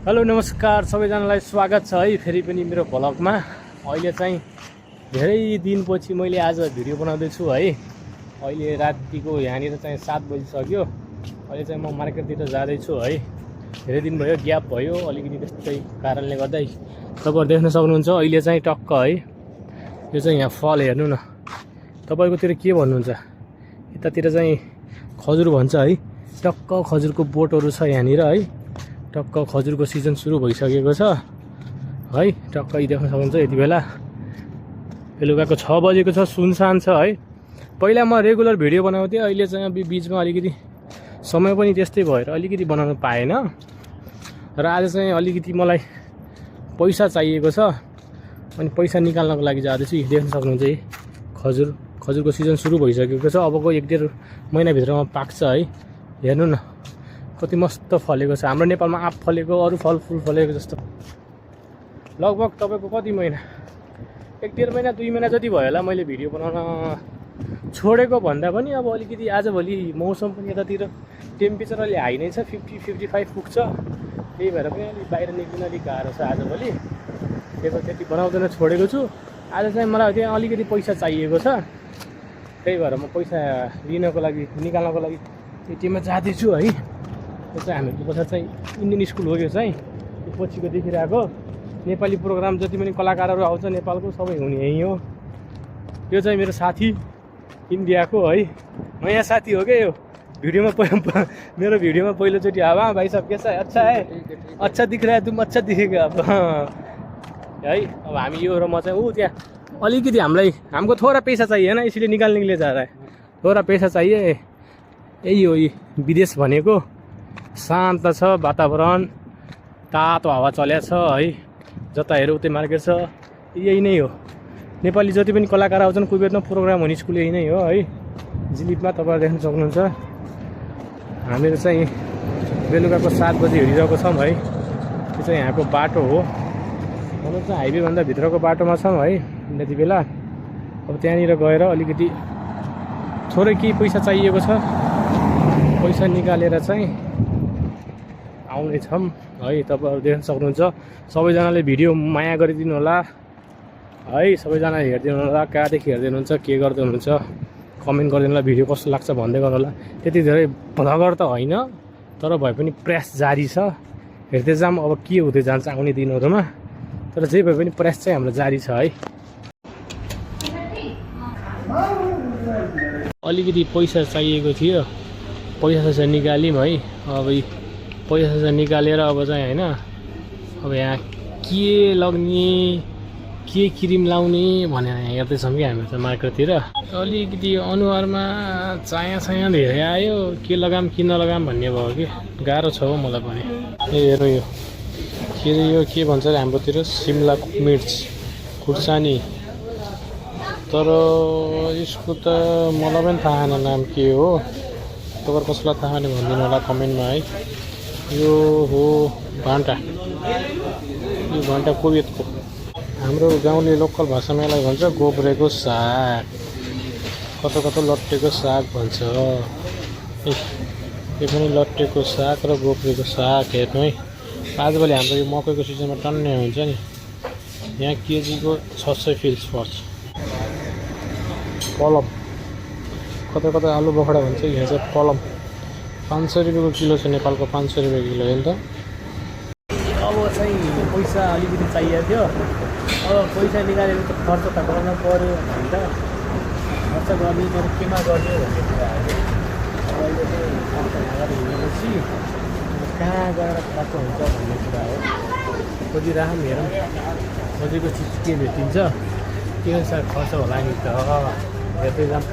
Hello नमस्कार सबैजनालाई स्वागत छ है फेरि पनि मेरो भ्लगमा। अहिले चाहिँ धेरै दिनपछि मैले आज भिडियो बनाउँदैछु है। अहिले रातिको यहाँनिर चाहिँ 7 बजिसक्यो। अहिले चाहिँ म मार्केटतिर जाँदैछु है। धेरै दिन भयो, ग्याप भयो अलिकति, त्यस्तै कारणले गर्दा तपाईँहरू देख्न सक्नुहुन्छ। अहिले चाहिँ टक्क है यो चाहिँ यहाँ फल हेर्नु न, तपाईँकोतिर के भन्नुहुन्छ? यतातिर चाहिँ खजुर भन्छ है। टक्क खजुरको बोटहरू छ यहाँनिर है। टक्क खजुरको सिजन सुरु भइसकेको छ है। टक्क देख्न सक्नुहुन्छ यति बेला बेलुकाको 6 बजेको छ, सुनसान छ है। पहिला म रेगुलर भिडियो बनाउँथेँ, अहिले चाहिँ बिचमा अलिकति समय पनि त्यस्तै भएर अलिकति बनाउन पाएन। र आज चाहिँ अलिकति मलाई पैसा चाहिएको छ, अनि पैसा निकाल्नको लागि जाँदैछु। देख्न सक्नुहुन्छ है खजुरको सिजन सुरु भइसकेको छ। अबको 1-1.5 महिनाभित्रमा पाक्छ है। हेर्नु न कति मस्त फलेको छ। हाम्रो नेपालमा आँप फलेको, अरू फलफुल फलेको जस्तो लगभग तपाईँको कति महिना, 1-1.5 महिना 2 महिना जति भयो होला मैले भिडियो बनाउन छोडेको। भन्दा पनि अब अलिकति आजभोलि मौसम पनि यतातिर टेम्परेचर अलि हाई नै छ, 50-55 पुग्छ। त्यही भएर पनि अलिक बाहिर निक्लिन अलिक गाह्रो छ आजभोलि। त्यति बनाउँदैन छोडेको छु। आज चाहिँ मलाई त्यहाँ अलिकति पैसा चाहिएको छ, त्यही भएर म पैसा लिनको लागि निकाल्नको लागि एटिएममा जाँदैछु है। यो चाहिँ हामीहरूको पछाडि चाहिँ इन्डियन स्कुल हो। यो चाहिँ यो पछिको देखिरहेको नेपाली प्रोग्राम जति पनि कलाकारहरू आउँछ नेपालको सबै हुने यहीँ हो। यो चाहिँ मेरो साथी इन्डियाको है, नयाँ साथी हो क्या यो। भिडियोमा मेरो भिडियोमा पहिलोचोटि आवा। हाँ भाई साहब कैसा है? अच्छा है, अच्छा दिख रहा है, तुम अच्छा दिखेगा अब है। अब हामी यो र म चाहिँ त्यहाँ अलिकति हमको थोड़ा पैसा चाहिए ना, इसलिए निकाल्ने के लिए जा रहा है। थोड़ा पैसा चाहिए। यही हो विदेश भनेको, शान्त छ वातावरण, तातो हावा चलेको छ है। जता हेऱ्यो उतै मार्केट छ। यही नै हो नेपाली जति पनि कलाकार आउँछन् कुवेतमा प्रोग्राम हुने स्कुल यही नै हो है। जिलिपमा तपाईँहरू देख्न सक्नुहुन्छ। हामीहरू चाहिँ बेलुकाको 7 बजी हिँडिरहेको छौँ है। यो चाहिँ यहाँको बाटो हो, भनौँ चाहिँ हाइवेभन्दा भित्रको बाटोमा छौँ है यति बेला। अब त्यहाँनिर गएर अलिकति थोरै केही पैसा चाहिएको छ, पैसा निकालेर चाहिँ आउने छौँ है। तपाईँहरू देख्न सक्नुहुन्छ। सबैजनाले भिडियो माया गरिदिनु होला है। सबैजना हेरिदिनु होला, कहाँदेखि हेरिदिनुहुन्छ, के गर्दै हुनुहुन्छ कमेन्ट गरिदिनु होला। भिडियो कस्तो लाग्छ भन्दै गर्नु होला। त्यति धेरै भ्लगर त होइन, तर भए पनि प्रयास जारी छ। हेर्दै जाऊँ अब के हुँदै जान्छ आउने दिनहरूमा। तर जे भए पनि प्रयास चाहिँ हाम्रो जारी छ है। अलिकति पैसा चाहिएको थियो, पैसा निकाल्यौँ है। अब पैसा निकालेर अब चाहिँ होइन, अब यहाँ के लग्ने, के क्रिम लाउने भनेर यहाँ हेर्दैछौँ कि हामी चाहिँ मार्केटतिर। अलिकति अनुहारमा चाया धेरै आयो, के लगाम कि नलगाम भन्ने भयो कि गाह्रो छ हो मलाई पनि। हेर्नु यो के अरे, यो के भन्छ अरे हाम्रोतिर, सिमला मिर्च खुर्सानी। तर यसको त मलाई पनि थाहा छैन नाम के हो। तपाईँहरू कसैलाई थाहा भने भनिदिनु होला कमेन्टमा है। यो हो भान्टा, यो भान्टा कुवेतको। हाम्रो गाउँले लोकल भाषामा यसलाई भन्छ गोब्रेको साग, कता लट्टेको साग भन्छ। यो पनि लट्टेको साग र गोब्रेको साग। हेर्नु है, आजभोलि हाम्रो यो मकैको सिजनमा टन्ने हुन्छ नि। यहाँ केजीको 600 फिल्स पर्छ। पलम, कता आलु बखडा भन्छ, यहाँ चाहिँ पलम 500 रुपियाँको किलो छ। नेपालको 500 रुपियाँ किलो हो नि त। अब चाहिँ पैसा अलिकति चाहिएको थियो। अब पैसा निकालेर त खर्च त गर्न पऱ्यो भने त खर्च गर्ने तर केमा गर्ने भन्ने कुरा आयो। अहिले चाहिँ खर्च नगरेर हिँडेपछि कहाँ गएर खर्च हुन्छ भन्ने कुरा हो। खोजिराखौँ, हेरौँ खोजेको चिज के भेटिन्छ, के अनुसार खर्च होला नि त हेर्दै जाऊँ।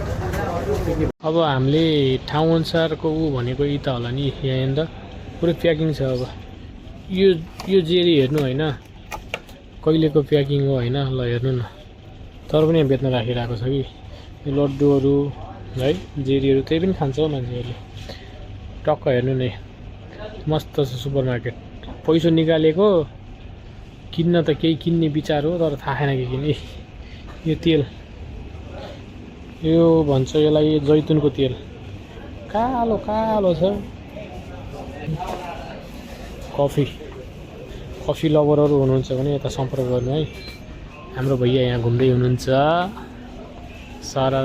अब हामीले ठाउँ अनुसारको भनेको यी त होला नि यहाँ त पुरै प्याकिङ छ। अब यो जेरी हेर्नु होइन, कहिलेको प्याकिङ हो होइन। ल हेर्नु न, तर पनि यहाँ बेच्न राखिरहेको छ कि यो लड्डुहरू है, जेरीहरू। त्यही पनि खान्छ हौ मान्छेहरूले। टक्क हेर्नु नै मस्त छ सुपर मार्केट। पैसा निकालेको, किन्न त केही किन्ने विचार हो तर थाहा छैन के किन्ने। यो तेल, यो भन्छ यसलाई जैतुनको तेल, कालो छ। कफी कफी लभरहरू हुनुहुन्छ भने यता सम्पर्क गर्नु है। हाम्रो भैया यहाँ घुम्दै हुनुहुन्छ। सारा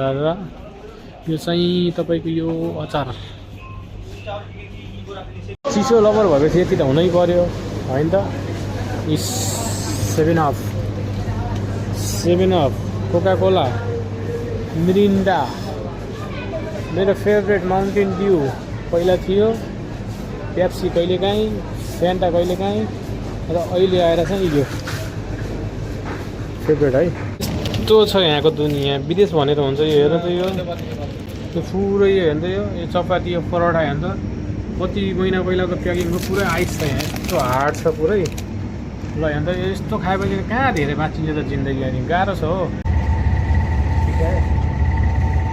यो चाहिँ तपाईँको यो अचार चिसो लभर भएपछि यति त हुनै पर्यो होइन त। इस 7 अप कोका कोला मिरिन्डा मेरो फेभरेट माउन्टेन ड्यू पहिला थियो, पेप्सी कहिलेकाहीँ, फ्यान्टा कहिलेकाहीँ र अहिले आएर चाहिँ यो फेभरेट है। यस्तो छ यहाँको दुनियाँ। विदेश भने त हुन्छ यो हेर्नु त यो पुरै यो हेर्नु त यो चपाती यो परोठा हेर्नु त कति महिना पहिलाको प्याकिङको पुरै आइस छ यहाँ। यस्तो हार्ड छ पुरै। ल हेर्नु त यस्तो खाएपछि कहाँ धेरै बाँचिन्छ त जिन्दगी। अनि गाह्रो छ हो। ठिक है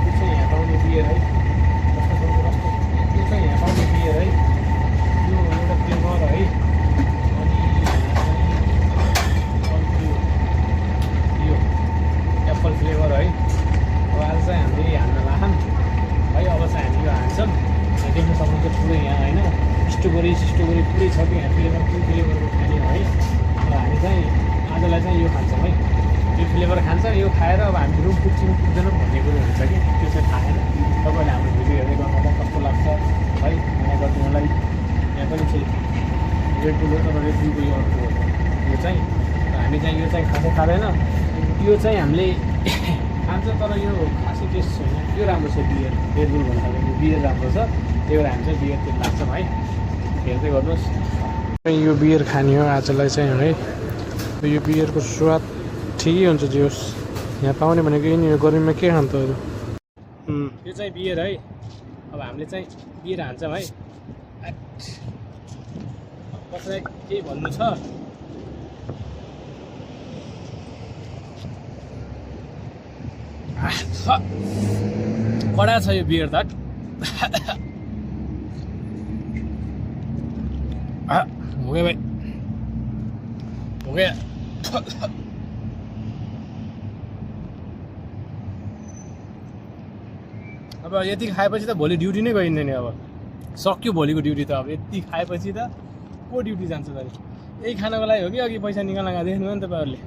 यो चाहिँ यहाँ पाउने बियर है। यो चाहिँ यहाँ पाउने बियर है। यो एउटा फ्लेभर है। अनि यो एप्पल फ्लेभर है। अब आज चाहिँ हामीले हान्न लाखौँ है। अब चाहिँ हामी यो हान्छौँ। देख्न सक्नुहुन्छ पुरै यहाँ होइन स्ट्रबेरी पुरै छ कि यहाँ फ्लेभर कुन फ्लेभरको खाने है। र हामी चाहिँ आजलाई चाहिँ यो खान्छौँ है। यो फ्लेभर खान्छ। यो खाएर अब हामी रुम पुग्छौँ पुग्दैन भन्ने कुरो हुन्छ कि त्यो चाहिँ थाहा छैन। तपाईँले हाम्रो भिडियो हेर्दै गर्नुलाई कस्तो लाग्छ है यहाँ गरिदिनुलाई। यहाँ पनि चाहिँ रेड बुल हो तर रेड बुलको यो अर्को हो यो चाहिँ। हामी चाहिँ यो चाहिँ खासै खाँदैन। यो चाहिँ हामीले खान्छ तर यो खासै टेस्ट छैन। यो राम्रो छ बियर रेड बुल भन्दा बियर राम्रो छ। त्यही भएर हामी चाहिँ बियर चाहिँ लाग्छौँ है। हेर्दै गर्नुहोस्। यो बियर खाने हो आजलाई चाहिँ है। यो बियरको स्वाद ठिकै हुन्छ जे होस्। यहाँ पाउने भनेको यही यो गर्मीमा के खान्छ अरू। यो चाहिँ बियर है। अब हामीले चाहिँ बियर हान्छौँ है। कसैलाई केही भन्नु छ? कडा छ यो बियर त। हो गया भाइ हो गया। अब यति खाएपछि त भोलि ड्युटी नै गइँदैन। अब सक्यो भोलिको ड्युटी त। अब यति खाएपछि त को ड्युटी जान्छ त। यही खानको लागि हो कि अघि पैसा निकाल्न गएको देख्नु नि तपाईँहरूले।